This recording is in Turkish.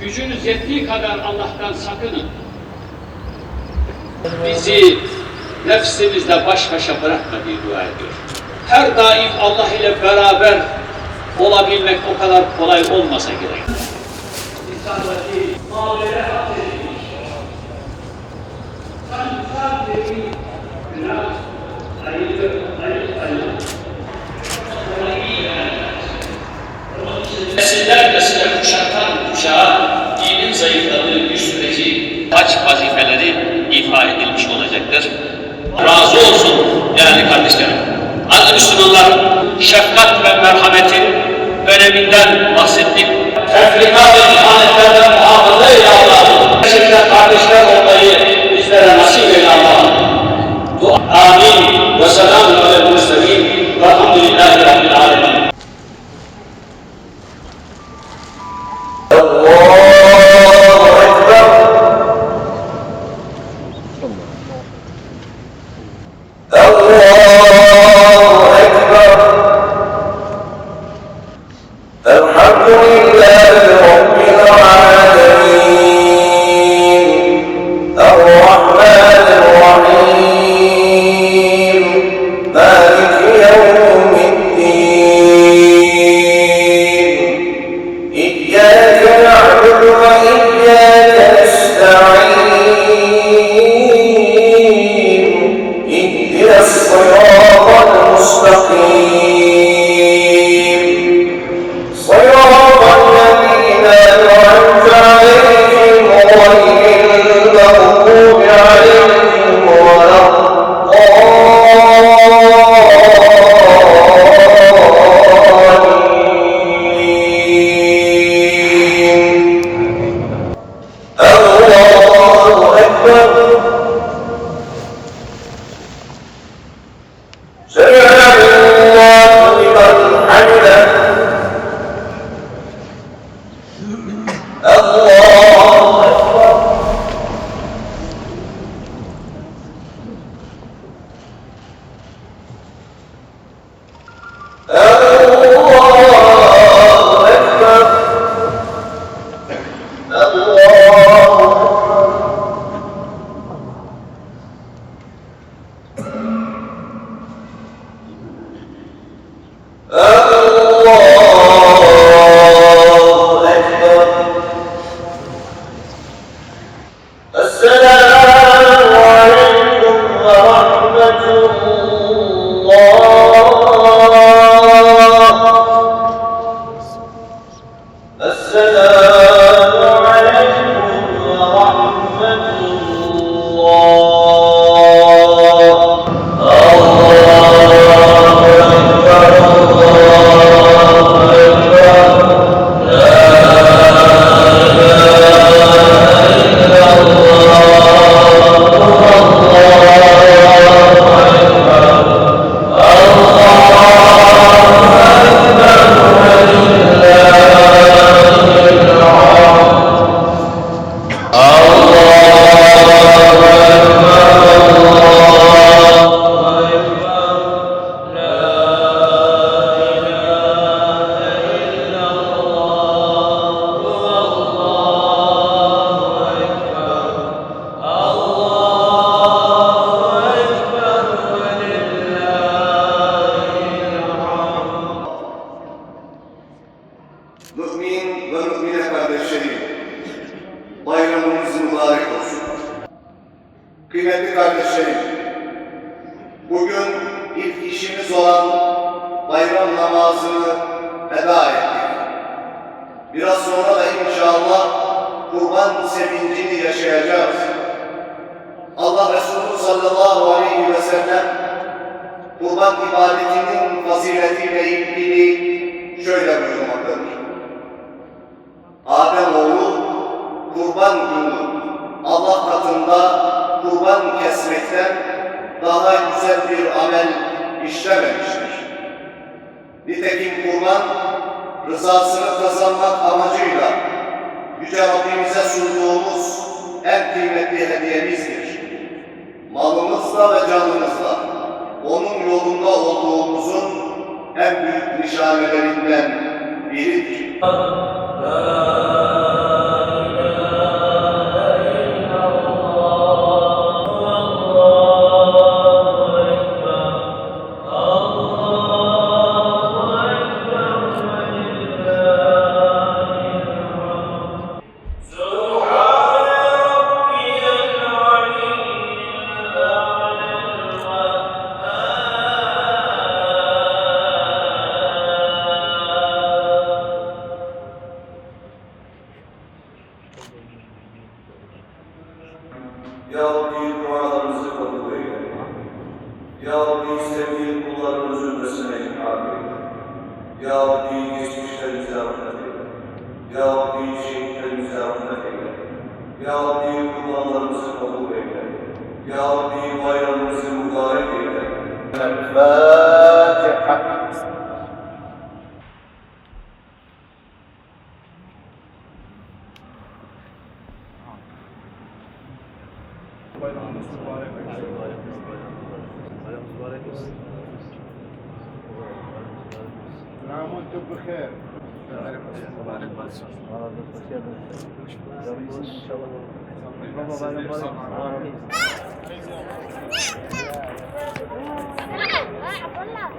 Gücünüz yettiği kadar Allah'tan sakının. Bizi nefsimizle baş başa bırakma diye dua ediyor. Her daim Allah ile beraber olabilmek o kadar kolay olmasa gerek. İnsandaki mağlere hak edilmiş. Sadece günah, hayır. Nesillercesine kuşaktan kuşağa dinin zayıfladığı bir süreci hac vazifeleri ifa edilmiş olacaktır. Razı olsun değerli kardeşlerim. Aziz Müslümanlar, şefkat ve merhametin öneminden bahsettik. Tefrika ve ihanetlerden muhafaza eyle Allah'ım. Gerçekten kardeşler olmayı bizlere nasip eyle Allah'ım. Amin. Ve selamun aleyhi ve sellem. Velhamdülillahi Rabbil alemin. Mümin ve mümine kardeşlerim, bayramımız mübarek olsun. Kıymetli kardeşlerim, bugün ilk işimiz olan bayram namazını eda ettik. Biraz sonra da inşallah kurban sevincini yaşayacağız. Allah Resulü sallallahu aleyhi ve sellem kurban ibadetinin faziletiyle ilgili şöyle buyurmaktadır. Ademoğlu kurban günü Allah katında kurban kesmekten daha güzel bir amel işlememiştir. Nitekim kurban rızasını kazanmak amacıyla Yüce Rabbimize sunduğumuz en kıymetli hediyemizdir. Malımızla ve canımızla onun yolunda olduğumuzun en büyük nişanelerinden biridir. Ya Rabbi dualarımızı kabul eyle. Ya Rabbi sevgili kulların üzülmesine imkan eyle. Ya Rabbi geçmişlerimize rahmet eyle. Ya Rabbi şehitlerimize rahmet eyle. Ya Rabbi kurbanlarımızı kabul eyle. Ya Rabbi bayramımızı mübarek eyle. Fatiha. Bayramınız mübarek olsun. Namuttuk bixeyr. Abdullah.